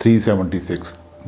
376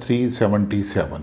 377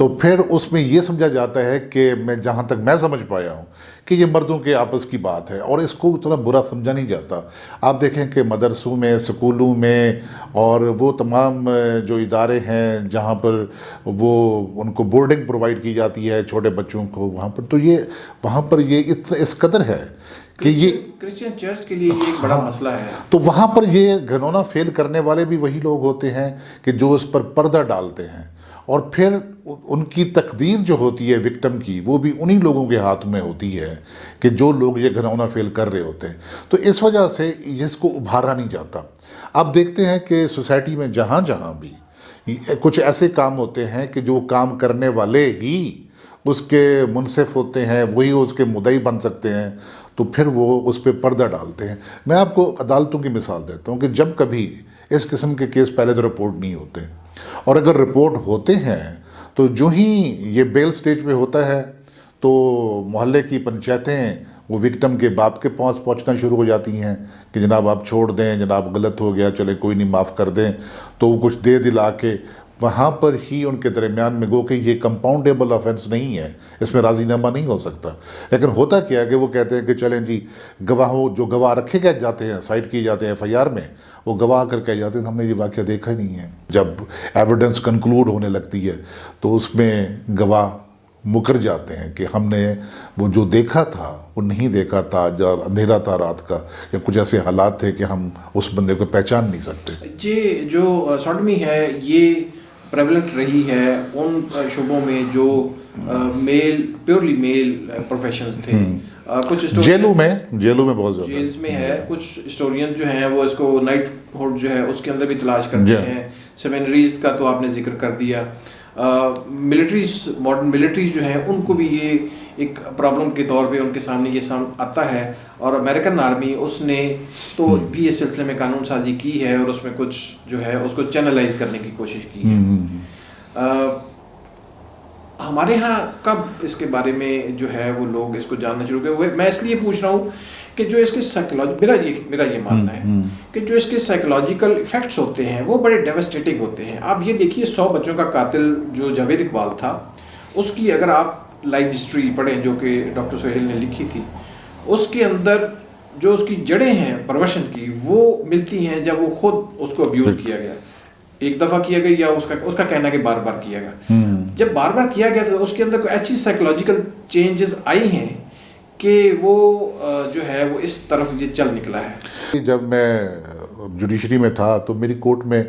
تو پھر اس میں یہ سمجھا جاتا ہے کہ میں جہاں تک میں سمجھ پایا ہوں کہ یہ مردوں کے آپس کی بات ہے، اور اس کو اتنا برا سمجھا نہیں جاتا۔ آپ دیکھیں کہ مدرسوں میں، سکولوں میں، اور وہ تمام جو ادارے ہیں جہاں پر وہ ان کو بورڈنگ پرووائڈ کی جاتی ہے چھوٹے بچوں کو، وہاں پر یہ اس قدر ہے کہ یہ کرسچین چرچ کے لیے یہ ایک بڑا مسئلہ ہے۔ تو وہاں پر یہ گھنونہ فیل کرنے والے بھی وہی لوگ ہوتے ہیں کہ جو اس پر پردہ ڈالتے ہیں، اور پھر ان کی تقدیر جو ہوتی ہے وکٹم کی، وہ بھی انہی لوگوں کے ہاتھ میں ہوتی ہے کہ جو لوگ یہ گھنونہ فیل کر رہے ہوتے ہیں۔ تو اس وجہ سے اس کو ابھارا نہیں جاتا۔ آپ دیکھتے ہیں کہ سوسائٹی میں جہاں جہاں بھی کچھ ایسے کام ہوتے ہیں کہ جو کام کرنے والے ہی اس کے منصف ہوتے ہیں، وہی اس کے مدعی بن سکتے ہیں، تو پھر وہ اس پہ پردہ ڈالتے ہیں۔ میں آپ کو عدالتوں کی مثال دیتا ہوں کہ جب کبھی اس قسم کے کیس پہلے تو رپورٹ نہیں ہوتے، اور اگر رپورٹ ہوتے ہیں تو جو ہی یہ بیل سٹیج پہ ہوتا ہے تو محلے کی پنچایتیں وہ وکٹم کے باپ کے پاس پہنچنا شروع ہو جاتی ہیں کہ جناب آپ چھوڑ دیں، جناب غلط ہو گیا، چلے کوئی نہیں، معاف کر دیں۔ تو وہ کچھ دے دلا کے وہاں پر ہی ان کے درمیان میں گو کہ یہ کمپاؤنڈیبل آفینس نہیں ہے، اس میں راضی نامہ نہیں ہو سکتا۔ لیکن ہوتا کیا ہے کہ وہ کہتے ہیں کہ چلیں جی، جو گواہ رکھے گئے جاتے ہیں، سائٹ کیے جاتے ہیں ایف آئی آر میں، وہ گواہ کر کے جاتے ہیں ہم نے یہ واقعہ دیکھا ہی نہیں ہے۔ جب ایویڈنس کنکلوڈ ہونے لگتی ہے تو اس میں گواہ مکر جاتے ہیں کہ ہم نے وہ جو دیکھا تھا وہ نہیں دیکھا تھا، جو اندھیرا تھا رات کا، یا کچھ ایسے حالات تھے کہ ہم اس بندے کو پہچان نہیں سکتے۔ یہ جو سوڈمی ہے یہ پریولنٹ رہی ہے ان شعبوں میں جو پیورلی میل پروفیشنز تھے۔ کچھ جیلوں میں بہت زیادہ جیلز میں ہے، کچھ ہسٹورین جو ہیں وہ اس کو نائٹ ہوڈ جو ہے اس کے اندر بھی تلاش کرتے ہیں۔ سیمنریز کا تو آپ نے ذکر کر دیا۔ ملٹریز، ماڈرن ملٹریز جو ہیں ان کو بھی یہ ایک پرابلم کے طور پہ ان کے سامنے یہ آتا ہے، اور امریکن آرمی اس نے تو بھی اس سلسلے میں قانون سازی کی ہے اور اس میں کچھ جو ہے اس کو چینلائز کرنے کی کوشش کی ہے۔ ہمارے ہاں کب اس کے بارے میں جو ہے وہ لوگ اس کو جاننا شروع ہوئے؟ میں اس لیے پوچھ رہا ہوں کہ جو اس کے میرا یہ ماننا ہے کہ جو اس کے سائیکولوجیکل ایفیکٹس ہوتے ہیں وہ بڑے ڈیوسٹیٹنگ ہوتے ہیں۔ آپ یہ دیکھیے 100 بچوں کا قاتل جو جاوید اقبال تھا، اس کی اگر آپ لائف ہسٹری پڑھیں جو کہ ڈاکٹر سہیل نے لکھی تھی، اس کے اندر جو اس کی جڑیں ہیں پروشن کی وہ ملتی ہیں جب وہ خود اس کو ابیوز کیا گیا، ایک دفعہ کیا گیا یا اس کا کہنا کہ بار بار کیا گیا۔ جب بار بار کیا گیا تو اس کے اندر کوئی ایسی سائیکولوجیکل چینجز آئی ہیں کہ وہ جو ہے وہ اس طرف یہ چل نکلا ہے۔ جب میں جوڈیشری میں تھا تو میری کورٹ میں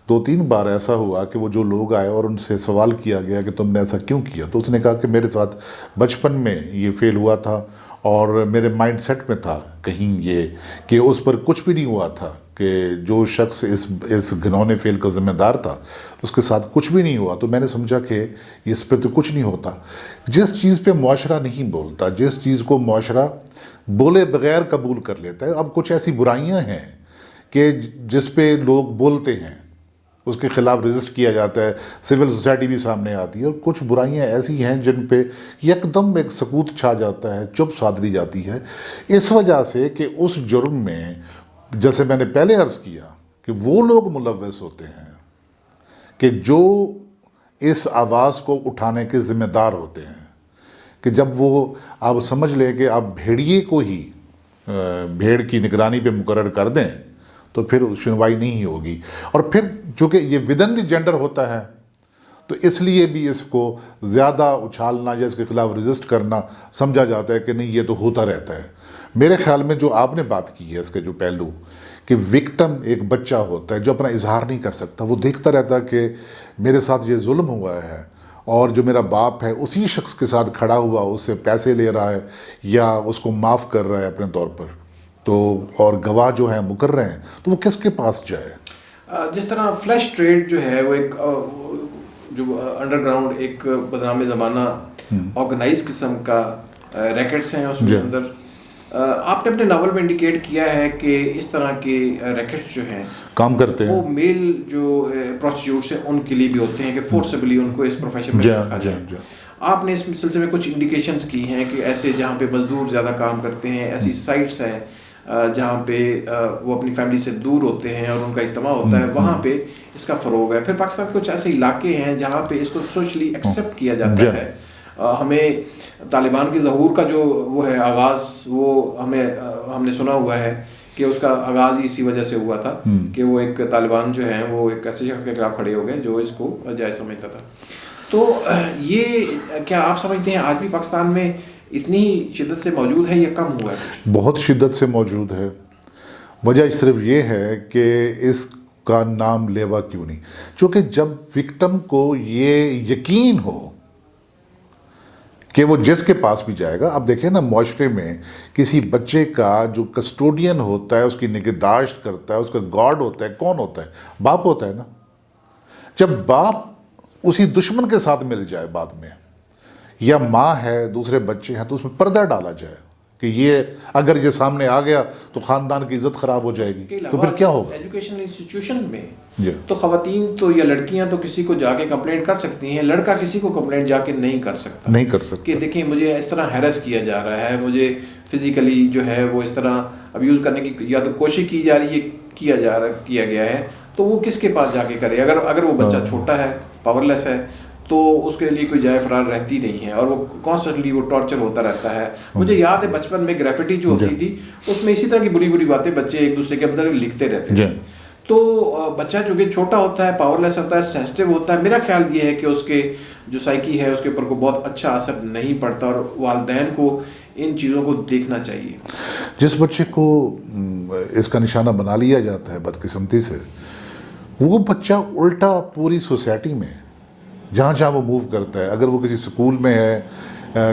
2-3 بار ایسا ہوا کہ وہ جو لوگ آئے اور ان سے سوال کیا گیا کہ تم نے ایسا کیوں کیا، تو اس نے کہا کہ میرے ساتھ بچپن میں یہ فیل ہوا تھا اور میرے مائنڈ سیٹ میں تھا کہیں یہ کہ اس پر کچھ بھی نہیں ہوا تھا، کہ جو شخص اس گھنونے فیل کا ذمہ دار تھا اس کے ساتھ کچھ بھی نہیں ہوا، تو میں نے سمجھا کہ اس پہ تو کچھ نہیں ہوتا۔ جس چیز پہ معاشرہ نہیں بولتا، جس چیز کو معاشرہ بولے بغیر قبول کر لیتا ہے، اب کچھ ایسی برائیاں ہیں کہ جس پہ لوگ بولتے ہیں، اس کے خلاف رجسٹ کیا جاتا ہے، سول سوسائٹی بھی سامنے آتی ہے، اور کچھ برائیاں ایسی ہیں جن پہ یکدم ایک سکوت چھا جاتا ہے، چپ سادھ لی جاتی ہے، اس وجہ سے کہ اس جرم میں، جیسے میں نے پہلے عرض کیا، کہ وہ لوگ ملوث ہوتے ہیں کہ جو اس آواز کو اٹھانے کے ذمہ دار ہوتے ہیں، کہ جب وہ آپ سمجھ لیں کہ آپ بھیڑیے کو ہی بھیڑ کی نگرانی پہ مقرر کر دیں تو پھر سنوائی نہیں ہوگی، اور پھر چونکہ یہ ودن دی جینڈر ہوتا ہے تو اس لیے بھی اس کو زیادہ اچھالنا یا اس کے خلاف رجسٹ کرنا سمجھا جاتا ہے کہ نہیں یہ تو ہوتا رہتا ہے۔ میرے خیال میں جو آپ نے بات کی ہے اس کے جو پہلو کہ وکٹم ایک بچہ ہوتا ہے جو اپنا اظہار نہیں کر سکتا، وہ دیکھتا رہتا کہ میرے ساتھ یہ ظلم ہوا ہے، اور جو میرا باپ ہے اسی شخص کے ساتھ کھڑا ہوا اس سے پیسے لے رہا ہے یا اس کو معاف کر رہا ہے اپنے طور پر، تو اور گواہ جو ہیں مکر رہے ہیں، تو وہ کس کے پاس جائے؟ جس طرح فلیش ٹریڈ جو ہے وہ ایک جو انڈر گراؤنڈ ایک بدنام زمانہ آرگنائز قسم کا ریکٹس ہیں اس میں اندر، آپ نے اپنے ناول میں انڈیکیٹ کیا ہے کہ اس طرح کے ریکٹس جو ہیں کام کرتے ہیں، وہ میل جو پروسٹیٹیوٹس ہیں ان کے لیے بھی ہوتے ہیں کہ فورسبلی ان کو اس پروفیشن میں رکھا جائے۔ آپ نے اس سلسلے میں کچھ انڈیکیشنز کی ہیں کہ ایسے جہاں پہ مزدور زیادہ کام کرتے ہیں ایسی سائٹس ہیں جہاں پہ وہ اپنی فیملی سے دور ہوتے ہیں اور ان کا اجتماع ہوتا ہے, وہاں پہ اس کا فروغ ہے. پھر پاکستان کچھ ایسے علاقے ہیں جہاں پہ اس کو سوشلی ایکسیپٹ کیا جاتا ہے. ہمیں طالبان کے ظہور کا جو وہ ہے آغاز, وہ ہم نے سنا ہوا ہے کہ اس کا آغاز ہی اسی وجہ سے ہوا تھا کہ وہ ایک طالبان جو ہیں وہ ایک ایسے شخص کے خلاف کھڑے ہو گئے جو اس کو جائز سمجھتا تھا. تو یہ کیا آپ سمجھتے ہیں آج بھی پاکستان میں اتنی شدت سے موجود ہے یا کم ہوا ہے کچھ؟ بہت شدت سے موجود ہے. وجہ صرف یہ ہے کہ اس کا نام لیوا کیوں نہیں, چونکہ جب وکٹم کو یہ یقین ہو کہ وہ جس کے پاس بھی جائے گا. اب دیکھیں نا, معاشرے میں کسی بچے کا جو کسٹوڈین ہوتا ہے, اس کی نگہداشت کرتا ہے, اس کا گارڈ ہوتا ہے, کون ہوتا ہے؟ باپ ہوتا ہے نا. جب باپ اسی دشمن کے ساتھ مل جائے بعد میں, یا ماں ہے, دوسرے بچے ہیں, تو اس میں پردہ ڈالا جائے کہ یہ اگر یہ سامنے آ گیا تو خاندان کی عزت خراب ہو جائے گی, تو پھر کیا ہوگا؟ ایجوکیشن انسٹیٹیوشن میں تو خواتین تو یا لڑکیاں تو کسی کو جا کے کمپلینٹ کر سکتی ہیں, لڑکا کسی کو کمپلینٹ جا کے نہیں کر سکتا کہ دیکھیں مجھے اس طرح ہیرس کیا جا رہا ہے, مجھے فزیکلی جو ہے وہ اس طرح ابیوز کرنے کی یا تو کوشش کی جا رہی ہے, کیا گیا ہے, تو وہ کس کے پاس جا کے کرے؟ اگر وہ بچہ چھوٹا ہے, پاور لیس ہے, تو اس کے لیے کوئی جائے فرار رہتی نہیں ہے اور وہ کانسٹنٹلی وہ ٹارچر ہوتا رہتا ہے. مجھے یاد ہے بچپن میں گریفٹی جو ہوتی تھی اس میں اسی طرح کی بری باتیں بچے ایک دوسرے کے اندر لکھتے رہتے تھے. تو بچہ چونکہ چھوٹا ہوتا ہے, پاور لیس ہوتا ہے, سینسٹیو ہوتا ہے, میرا خیال یہ ہے کہ اس کے جو سائیکی ہے اس کے اوپر کو بہت اچھا اثر نہیں پڑتا, اور والدین کو ان چیزوں کو دیکھنا چاہیے. جس بچے کو اس کا نشانہ بنا لیا جاتا ہے بدقسمتی سے, وہ بچہ الٹا پوری سوسائٹی میں جہاں جہاں وہ موو کرتا ہے, اگر وہ کسی سکول میں ہے,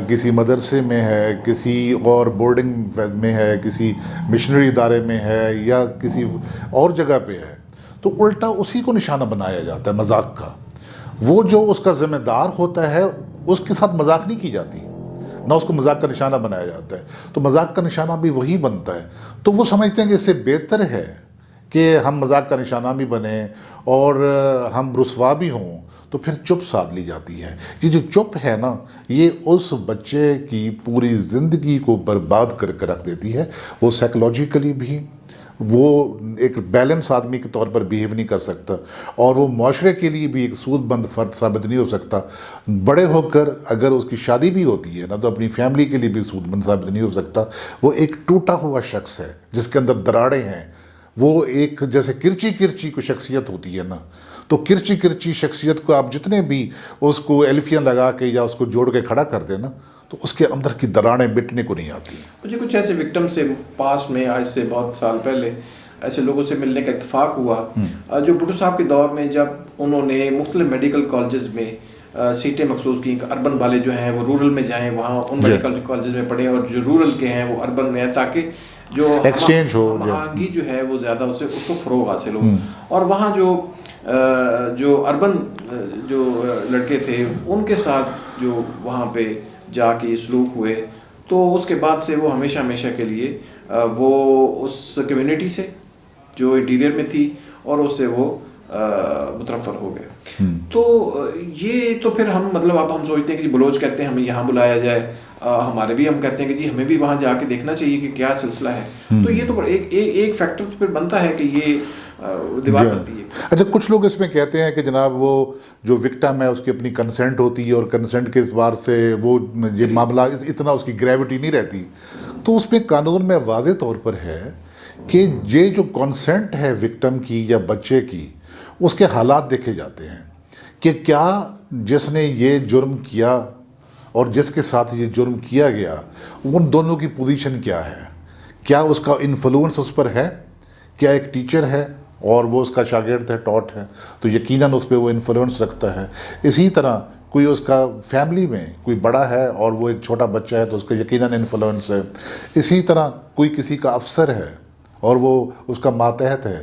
کسی مدرسے میں ہے, کسی اور بورڈنگ میں ہے, کسی مشنری ادارے میں ہے, یا کسی اور جگہ پہ ہے, تو الٹا اسی کو نشانہ بنایا جاتا ہے مذاق کا. وہ جو اس کا ذمہ دار ہوتا ہے اس کے ساتھ مذاق نہیں کی جاتی, نہ اس کو مذاق کا نشانہ بنایا جاتا ہے. تو مذاق کا نشانہ بھی وہی بنتا ہے. تو وہ سمجھتے ہیں کہ اس سے بہتر ہے کہ ہم مذاق کا نشانہ بھی بنیں اور ہم رسوا بھی ہوں, تو پھر چپ ساتھ لی جاتی ہے. یہ جو چپ ہے نا, یہ اس بچے کی پوری زندگی کو برباد کر کے رکھ دیتی ہے. وہ سائیکولوجیکلی بھی وہ ایک بیلنس آدمی کے طور پر بیہیو نہیں کر سکتا, اور وہ معاشرے کے لیے بھی ایک سود بند فرد ثابت نہیں ہو سکتا. بڑے ہو کر اگر اس کی شادی بھی ہوتی ہے نا, تو اپنی فیملی کے لیے بھی سود بند ثابت نہیں ہو سکتا. وہ ایک ٹوٹا ہوا شخص ہے جس کے اندر دراڑیں ہیں. وہ ایک جیسے کرچی کو شخصیت ہوتی ہے نا, تو کرچی شخصیت کو آپ جتنے بھی اس کو ایلفین لگا کے یا اس کو جوڑ کے کھڑا کر دیں نا, تو اس کے اندر کی دراڑیں مٹنے کو نہیں آتی. مجھے کچھ ایسے وکٹم سے پاس میں آج سے بہت سال پہلے ایسے لوگوں سے ملنے کا اتفاق ہوا جو بھٹو صاحب کے دور میں جب انہوں نے مختلف میڈیکل کالجز میں سیٹیں مخصوص کی, اربن والے جو ہیں وہ رورل میں جائیں, وہاں ان میڈیکل کالجز میں پڑھیں, اور جو رورل کے ہیں وہ اربن میں ہیں, تاکہ جو ایکسچینج ہو, آہنگی جو ہے وہ زیادہ اس کو فروغ حاصل ہو. اور وہاں جو اربن جو لڑکے تھے ان کے ساتھ جو وہاں پہ جا کے سلوک ہوئے, تو اس کے بعد سے وہ ہمیشہ کے لیے وہ اس کمیونٹی سے جو انٹیریئر میں تھی اور اس سے وہ متنفر ہو گئے. تو یہ تو پھر ہم مطلب اب ہم سوچتے ہیں کہ جی بلوچ کہتے ہیں ہمیں یہاں بلایا جائے, ہمارے بھی ہم کہتے ہیں کہ جی ہمیں بھی وہاں جا کے دیکھنا چاہیے کہ کیا سلسلہ ہے. تو یہ تو ایک فیکٹر تو پھر بنتا ہے کہ یہ دیوار بنتی ہے. اچھا, کچھ لوگ اس میں کہتے ہیں کہ جناب وہ جو وکٹم ہے اس کی اپنی کنسنٹ ہوتی ہے, اور کنسنٹ کے اعتبار سے وہ یہ معاملہ اتنا اس کی گریوٹی نہیں رہتی. تو اس میں قانون میں واضح طور پر ہے کہ یہ جو کنسنٹ ہے وکٹم کی یا بچے کی, اس کے حالات دیکھے جاتے ہیں کہ کیا جس نے یہ جرم کیا اور جس کے ساتھ یہ جرم کیا گیا, ان دونوں کی پوزیشن کیا ہے, کیا اس کا انفلوئنس اس پر ہے, کیا ایک ٹیچر ہے اور وہ اس کا شاگرد ہے, ٹاٹ ہے, تو یقیناً اس پہ وہ انفلوئنس رکھتا ہے. اسی طرح کوئی اس کا فیملی میں کوئی بڑا ہے اور وہ ایک چھوٹا بچہ ہے, تو اس کا یقیناً انفلوئنس ہے. اسی طرح کوئی کسی کا افسر ہے اور وہ اس کا ماتحت ہے.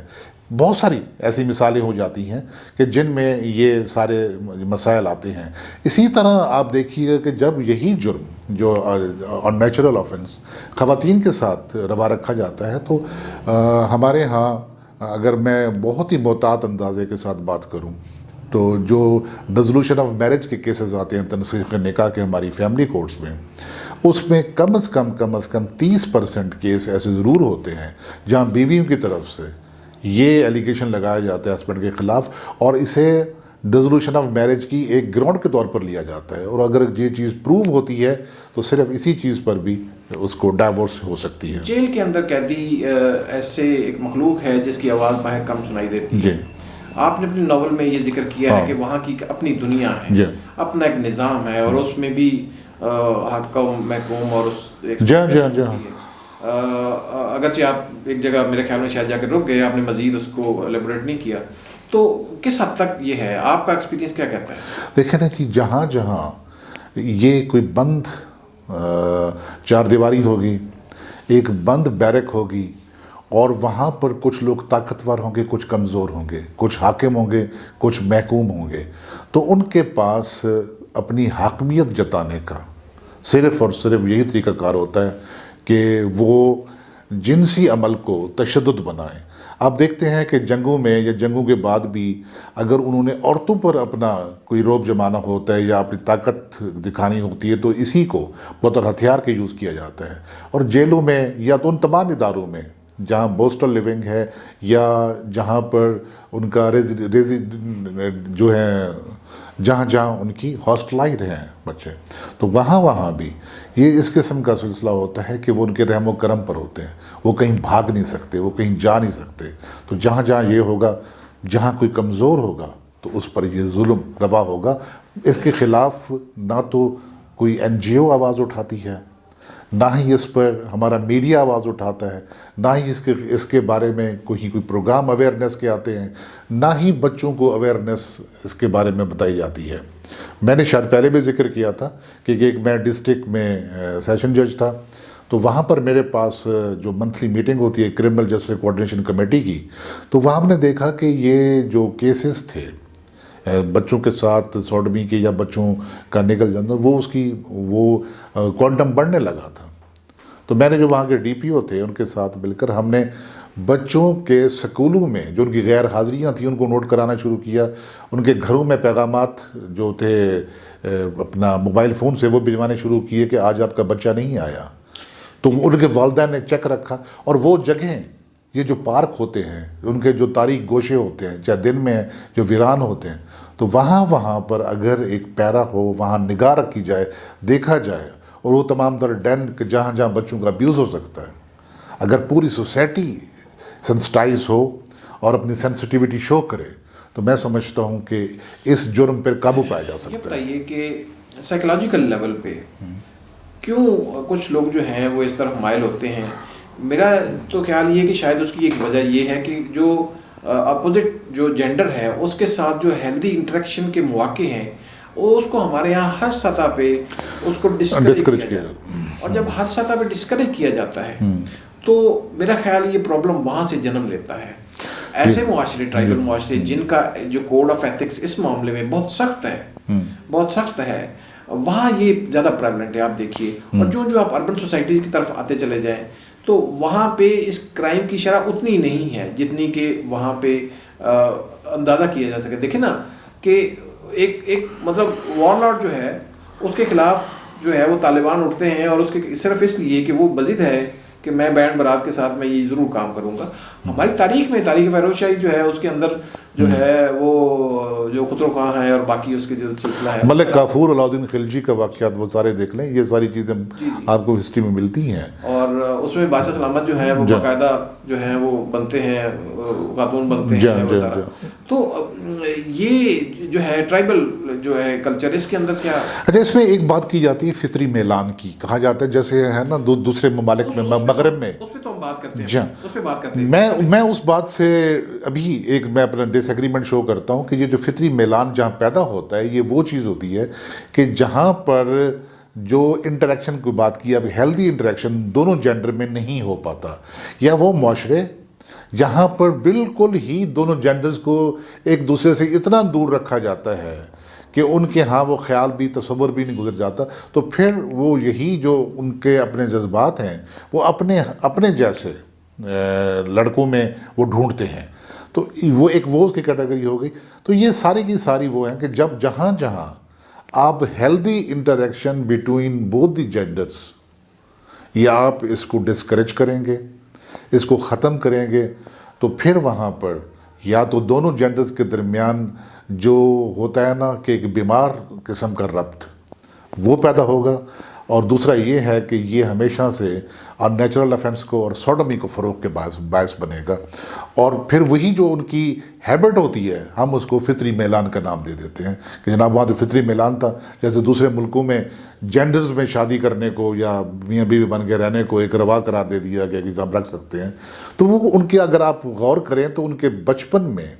بہت ساری ایسی مثالیں ہو جاتی ہیں کہ جن میں یہ سارے مسائل آتے ہیں. اسی طرح آپ دیکھیے گا کہ جب یہی جرم جو ان نیچرل آفینس خواتین کے ساتھ روا رکھا جاتا ہے, تو ہمارے ہاں اگر میں بہت ہی محتاط اندازے کے ساتھ بات کروں تو جو ڈیزولوشن آف میرج کے کیسز آتے ہیں, تنسیخ نکاح کے ہماری فیملی کورٹس میں, اس میں کم از کم 30% کیس ایسے ضرور ہوتے ہیں جہاں بیویوں کی طرف سے یہ ایلیگیشن لگایا جاتا ہے ہسبینڈ کے خلاف، اور اسے ڈیزولوشن آف میرج کی ایک گراؤنڈ کے طور پر لیا جاتا ہے، اور اگر یہ چیز پروو ہوتی ہے تو صرف اسی چیز پر بھی اس کو ڈائیورس ہو سکتی ہے۔ جیل کے اندر قیدی ایسے ایک مخلوق ہے جس کی آواز باہر کم سنائی دیتی ہے۔ جی، آپ نے اپنی ناول میں یہ ذکر کیا ہے کہ وہاں کی اپنی دنیا ہے، جی، اپنا ایک نظام ہے، اور اس میں بھی حکم محکوم اور اس جی، اگرچہ آپ ایک جگہ میرے خیال میں شاید جا کے رک گئے، آپ نے مزید اس کو ایلیبوریٹ نہیں کیا، تو کس حد تک یہ ہے؟ آپ کا ایکسپیرینس کیا کہتا ہے؟ دیکھیں نا کہ جہاں جہاں یہ کوئی بند چار دیواری ہوگی، ایک بند بیرک ہوگی، اور وہاں پر کچھ لوگ طاقتور ہوں گے، کچھ کمزور ہوں گے، کچھ حاکم ہوں گے، کچھ محکوم ہوں گے، تو ان کے پاس اپنی حاکمیت جتانے کا صرف اور صرف یہی طریقہ کار ہوتا ہے کہ وہ جنسی عمل کو تشدد بنائیں۔ آپ دیکھتے ہیں کہ جنگوں میں یا جنگوں کے بعد بھی اگر انہوں نے عورتوں پر اپنا کوئی روب جمانا ہوتا ہے یا اپنی طاقت دکھانی ہوتی ہے تو اسی کو بطور ہتھیار کے یوز کیا جاتا ہے، اور جیلوں میں یا تو ان تمام اداروں میں جہاں بوسٹل لیونگ ہے یا جہاں پر ان کا جو ہے جہاں جہاں ان کی ہاسٹلائڈ ہیں بچے، تو وہاں بھی یہ اس قسم کا سلسلہ ہوتا ہے کہ وہ ان کے رحم و کرم پر ہوتے ہیں، وہ کہیں بھاگ نہیں سکتے، وہ کہیں جا نہیں سکتے، تو جہاں جہاں یہ ہوگا، جہاں کوئی کمزور ہوگا تو اس پر یہ ظلم روا ہوگا۔ اس کے خلاف نہ تو کوئی NGO آواز اٹھاتی ہے، نہ ہی اس پر ہمارا میڈیا آواز اٹھاتا ہے، نہ ہی اس کے بارے میں کوئی پروگرام اویئرنیس کے آتے ہیں، نہ ہی بچوں کو اویئرنیس اس کے بارے میں بتائی جاتی ہے۔ میں نے شاید پہلے بھی ذکر کیا تھا کہ ایک میں ڈسٹرکٹ میں سیشن جج تھا، تو وہاں پر میرے پاس جو منتھلی میٹنگ ہوتی ہے کرمنل جسٹس کوآرڈینیشن کمیٹی کی، تو وہاں ہم نے دیکھا کہ یہ جو کیسز تھے بچوں کے ساتھ سوڈمی کے یا بچوں کا نکل جانا، وہ کوانٹم بڑھنے لگا تھا۔ تو میں نے جو وہاں کے DPO تھے ان کے ساتھ مل کر ہم نے بچوں کے سکولوں میں جو ان کی غیر حاضریاں تھیں ان کو نوٹ کرانا شروع کیا، ان کے گھروں میں پیغامات جو تھے اپنا موبائل فون سے وہ بھجوانے شروع کیے کہ آج آپ کا بچہ نہیں آیا، تو ان کے والدین نے چیک رکھا، اور وہ جگہیں یہ جو پارک ہوتے ہیں ان کے جو تاریک گوشے ہوتے ہیں چاہے دن میں جو ویران ہوتے ہیں، تو وہاں پر اگر ایک پیرا ہو وہاں نگاہ رکھی جائے، دیکھا جائے، اور وہ تمام تر ڈین جہاں جہاں بچوں کا ابیوز ہو سکتا ہے، اگر پوری سوسائٹی سینسٹائز ہو اور اپنی سینسٹیوٹی شو کرے تو میں سمجھتا ہوں کہ اس جرم پر قابو پایا جا یہ سکتا ہے۔ بتائیے کہ سائیکولوجیکل لیول پہ کیوں کچھ لوگ جو ہیں وہ اس طرف مائل ہوتے ہیں؟ میرا تو خیال یہ ہے کہ شاید اس کی ایک وجہ یہ ہے کہ جو اپوزٹ جو جینڈر ہے اس کے ساتھ جو ہیلدی انٹریکشن کے مواقع ہیں وہ اس کو ہمارے یہاں ہر سطح پہ اس کو ڈسکریج کیا جاتا ہے، اور جب ہر سطح پہ ڈسکریج کیا جاتا ہے تو میرا خیال یہ پرابلم وہاں سے جنم لیتا ہے۔ ایسے معاشرے، ٹرائبل معاشرے جن کا جو کوڈ آف ایتھکس اس معاملے میں بہت سخت ہے، وہاں یہ زیادہ پریولنٹ ہے۔ آپ دیکھیے، اور جو آپ اربن سوسائٹیز کی طرف آتے چلے جائیں تو وہاں پہ اس کرائم کی شرح اتنی نہیں ہے جتنی کہ وہاں پہ اندازہ کیا جا سکے۔ دیکھیں نا کہ ایک مطلب وار لارڈ جو ہے اس کے خلاف جو ہے وہ طالبان اٹھتے ہیں، اور اس کے صرف اس لیے کہ وہ بزد ہے کہ میں بینڈ برات کے ساتھ میں یہ ضرور کام کروں گا۔ ہماری تاریخ میں تاریخ فیروز شاہی جو ہے اس کے اندر جو ہے وہ جو خسرو خاں ہے اور باقی اس کے جو سلسلہ ہے، ملک کافور، علاؤدین خلجی کا واقعات وہ سارے دیکھ لیں، یہ ساری چیزیں آپ کو ہسٹری میں ملتی ہیں، اور اس میں بادشاہ سلامت جو ہیں وہ باقاعدہ جو ہیں وہ بنتے ہیں، خاتون بنتے ہیں وہ سارا۔ تو یہ جو ہے ٹرائبل جو ہے کلچر، اس کے اندر کیا؟ اچھا، اس میں ایک بات کی جاتی ہے فطری میلان کی، کہا جاتا ہے جیسے ہے نا دوسرے ممالک میں، مغرب میں، اس پہ تو ہم بات کرتے ہیں، اس پہ بات کرتے ہیں۔ میں اس بات سے ابھی میں اپنا ڈس ایگریمنٹ شو کرتا ہوں کہ یہ جو فطری میلان جہاں پیدا ہوتا ہے یہ وہ چیز ہوتی ہے کہ جہاں پر جو انٹریکشن کی بات کی، اب ہیلدی انٹریکشن دونوں جینڈر میں نہیں ہو پاتا، یا وہ معاشرے جہاں پر بالکل ہی دونوں جینڈرز کو ایک دوسرے سے اتنا دور رکھا جاتا ہے کہ ان کے ہاں وہ خیال بھی تصور بھی نہیں گزر جاتا، تو پھر وہ یہی جو ان کے اپنے جذبات ہیں وہ اپنے جیسے لڑکوں میں وہ ڈھونڈتے ہیں، تو وہ ایک وہ اس کی کیٹیگری ہو گئی۔ تو یہ ساری کی ساری وہ ہیں کہ جہاں آپ healthy interaction between both the genders, یا آپ اس کو ڈسکریج کریں گے، اس کو ختم کریں گے، تو پھر وہاں پر یا تو دونوں جینڈرز کے درمیان جو ہوتا ہے نا کہ ایک بیمار قسم کا ربط وہ پیدا ہوگا، اور دوسرا یہ ہے کہ یہ ہمیشہ سے ان نیچرل افینس کو اور سوڈومی کو فروغ کے باعث بنے گا، اور پھر وہی جو ان کی ہیبٹ ہوتی ہے ہم اس کو فطری میلان کا نام دے دیتے ہیں کہ جناب وہاں تو فطری میلان تھا، جیسے دوسرے ملکوں میں جینڈرز میں شادی کرنے کو یا میاں بیوی بن کے رہنے کو ایک روا قرار دے دیا گیا کہ ہم رکھ سکتے ہیں، تو وہ ان کے اگر آپ غور کریں تو ان کے بچپن میں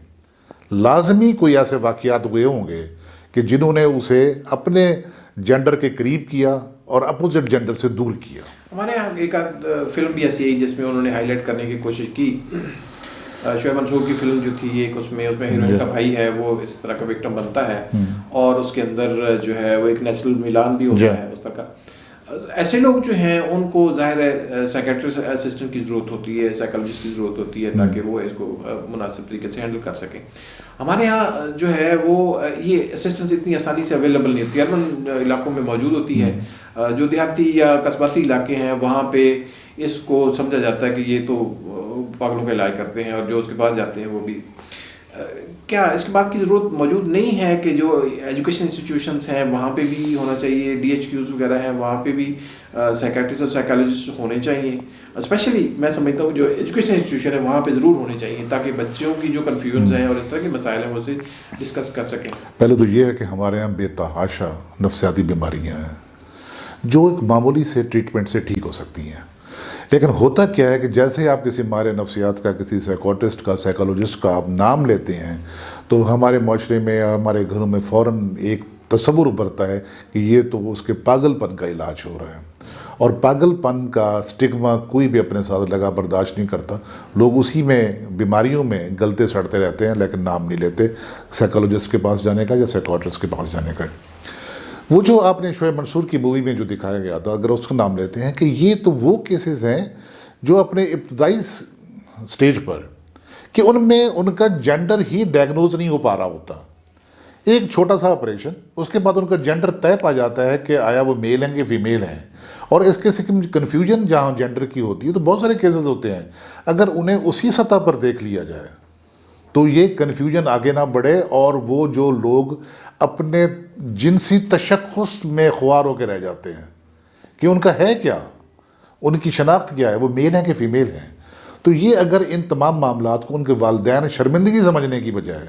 لازمی کوئی ایسے واقعات ہوئے ہوں گے کہ جنہوں نے اسے اپنے جینڈر کے قریب کیا اور اپوزٹ جینڈر سے دور کیا۔ ہمارے یہاں ایک فلم بھی ایسی ہے جس میں انہوں نے ہائی لائٹ کرنے کی کوشش کی، شعیب منصور کی فلم جو تھی ایک، اس میں ہیروئن کا بھائی ہے وہ اس طرح کا وکٹم بنتا ہے، اور اس کے اندر جو ہے وہ ایک نیچرل میلان بھی ہوتا ہے اس طرح کا۔ ایسے لوگ جو ہیں ان کو ظاہر ہے سائیکیٹرسٹ اسسٹنٹ کی ضرورت ہوتی ہے، سائیکالوجسٹ کی ضرورت ہوتی ہے تاکہ وہ اس کو مناسب طریقے سے ہینڈل کر سکیں۔ ہمارے ہاں جو ہے وہ یہ اسسٹنس اتنی آسانی سے اویلیبل نہیں ہوتی، اربن علاقوں میں موجود ہوتی ہے، جو دیہاتی یا قصباتی علاقے ہیں وہاں پہ اس کو سمجھا جاتا ہے کہ یہ تو پاگلوں کا علاج کرتے ہیں، اور جو اس کے بعد جاتے ہیں وہ بھی۔ کیا اس کے بعد کی ضرورت موجود نہیں ہے کہ جو ایجوکیشن انسٹیٹیوشنس ہیں وہاں پہ بھی ہونا چاہیے، ڈی ایچ کیوز وغیرہ ہیں وہاں پہ بھی سائیکیٹرسٹ اور سائیکالوجسٹ ہونے چاہیے؟ اسپیشلی میں سمجھتا ہوں جو ایجوکیشن انسٹیٹیوشن ہے وہاں پہ ضرور ہونے چاہیے تاکہ بچوں کی جو کنفیوژنز ہیں اور اس طرح کے مسائل ہیں وہ اسے ڈسکس کر سکیں۔ پہلے تو یہ ہے کہ ہمارے یہاں بے تحاشا نفسیاتی بیماریاں ہیں جو ایک معمولی سے ٹریٹمنٹ سے ٹھیک ہو سکتی ہیں، لیکن ہوتا کیا ہے کہ جیسے آپ کسی ماہر نفسیات کا، کسی سائیکوٹسٹ کا، سائیکالوجسٹ کا آپ نام لیتے ہیں تو ہمارے معاشرے میں، ہمارے گھروں میں فوراً ایک تصور ابھرتا ہے کہ یہ تو اس کے پاگل پن کا علاج ہو رہا ہے، اور پاگل پن کا سٹگما کوئی بھی اپنے ساتھ لگا برداشت نہیں کرتا، لوگ اسی میں بیماریوں میں گلتے سڑتے رہتے ہیں لیکن نام نہیں لیتے سائیکالوجسٹ کے پاس جانے کا یا سائیکوٹسٹ کے پاس جانے کا۔ وہ جو آپ نے شعیب منصور کی مووی میں جو دکھایا گیا تھا، اگر اس کا نام لیتے ہیں کہ یہ تو وہ کیسز ہیں جو اپنے ابتدائی سٹیج پر کہ ان میں ان کا جینڈر ہی ڈائگنوز نہیں ہو پا رہا ہوتا، ایک چھوٹا سا آپریشن، اس کے بعد ان کا جینڈر طے پا جاتا ہے کہ آیا وہ میل ہیں کہ فیمیل ہیں، اور اس کے کنفیوژن جہاں جینڈر کی ہوتی ہے تو بہت سارے کیسز ہوتے ہیں، اگر انہیں اسی سطح پر دیکھ لیا جائے تو یہ کنفیوژن آگے نہ بڑھے، اور وہ جو لوگ اپنے جنسی تشخص میں خوار ہو کے رہ جاتے ہیں کہ ان کا ہے کیا، ان کی شناخت کیا ہے، وہ میل ہیں کہ فیمیل ہیں، تو یہ اگر ان تمام معاملات کو ان کے والدین شرمندگی سمجھنے کی بجائے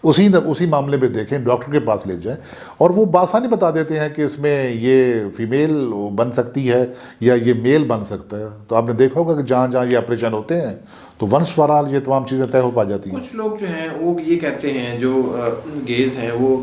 اسی معاملے پہ دیکھیں، ڈاکٹر کے پاس لے جائیں، اور وہ بآسانی بتا دیتے ہیں کہ اس میں یہ فیمیل بن سکتی ہے یا یہ میل بن سکتا ہے۔ تو آپ نے دیکھا ہوگا کہ جہاں جہاں یہ آپریشن ہوتے ہیں تو ونس فار آل یہ تمام چیزیں طے ہو پا جاتی ہیں۔ کچھ لوگ جو ہیں وہ یہ کہتے ہیں، جو گیز ہیں وہ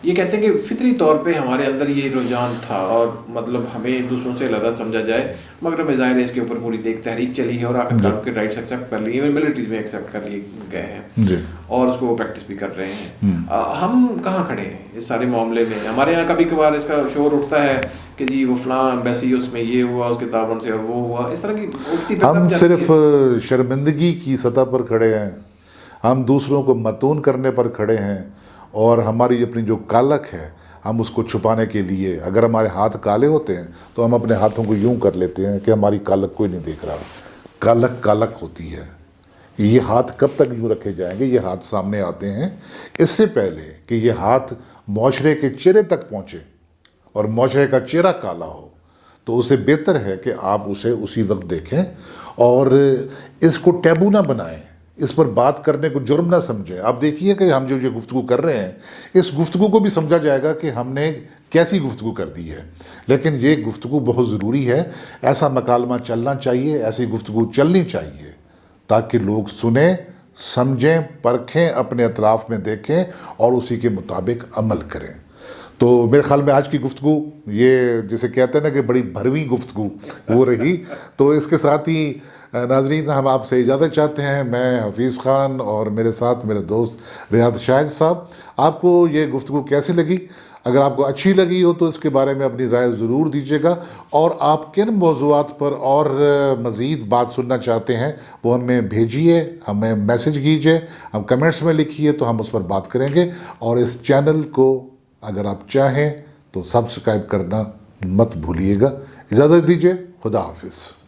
یہ کہتے ہیں کہ فطری طور پہ ہمارے اندر یہ رجحان تھا، اور مطلب ہمیں دوسروں سے علیحدہ سمجھا جائے، مگر ہمیں ظاہر ہے اس کے اوپر پوری ایک تحریک چلی ہے اور آخر کار کے رائٹس ایکسیپٹ کر لیے، ملٹریز میں ایکسیپٹ کر لیے گئے ہیں اور اس کو وہ پریکٹس بھی کر رہے ہیں۔ ہم کہاں کھڑے ہیں اس سارے معاملے میں؟ ہمارے یہاں کبھی کبھار اس کا شور اٹھتا ہے کہ جی وہ فلاں ایمبیسی اس میں یہ ہوا، اس کے تعاون سے، اور وہ ہوا، اس طرح کی ہم صرف شرمندگی کی سطح پر کھڑے ہیں، ہم دوسروں کو متون کرنے پر کھڑے ہیں، اور ہماری اپنی جو کالک ہے ہم اس کو چھپانے کے لیے، اگر ہمارے ہاتھ کالے ہوتے ہیں تو ہم اپنے ہاتھوں کو یوں کر لیتے ہیں کہ ہماری کالک کوئی نہیں دیکھ رہا، کالک کالک ہوتی ہے۔ یہ ہاتھ کب تک یوں رکھے جائیں گے؟ یہ ہاتھ سامنے آتے ہیں اس سے پہلے کہ یہ ہاتھ معاشرے کے چہرے تک پہنچے اور معاشرے کا چہرہ کالا ہو، تو اسے بہتر ہے کہ آپ اسے اسی وقت دیکھیں اور اس کو ٹیبو نہ بنائیں، اس پر بات کرنے کو جرم نہ سمجھیں۔ آپ دیکھیے کہ ہم جو یہ گفتگو کر رہے ہیں، اس گفتگو کو بھی سمجھا جائے گا کہ ہم نے کیسی گفتگو کر دی ہے، لیکن یہ گفتگو بہت ضروری ہے، ایسا مکالمہ چلنا چاہیے، ایسی گفتگو چلنی چاہیے تاکہ لوگ سنیں، سمجھیں، پرکھیں، اپنے اطراف میں دیکھیں اور اسی کے مطابق عمل کریں۔ تو میرے خیال میں آج کی گفتگو یہ جسے کہتے ہیں نا کہ بڑی بھرویں گفتگو وہ رہی۔ تو اس کے ساتھ ہی ناظرین ہم آپ سے اجازت چاہتے ہیں، میں حفیظ خان اور میرے ساتھ میرے دوست ریاض شاہد صاحب۔ آپ کو یہ گفتگو کیسی لگی؟ اگر آپ کو اچھی لگی ہو تو اس کے بارے میں اپنی رائے ضرور دیجیے گا، اور آپ کن موضوعات پر اور مزید بات سننا چاہتے ہیں وہ ہمیں بھیجیے، ہمیں میسج کیجیے، ہم کمنٹس میں لکھیے تو ہم اس پر بات کریں گے، اور اس چینل کو اگر آپ چاہیں تو سبسکرائب کرنا مت بھولیے گا. اجازت دیجیے. خدا حافظ.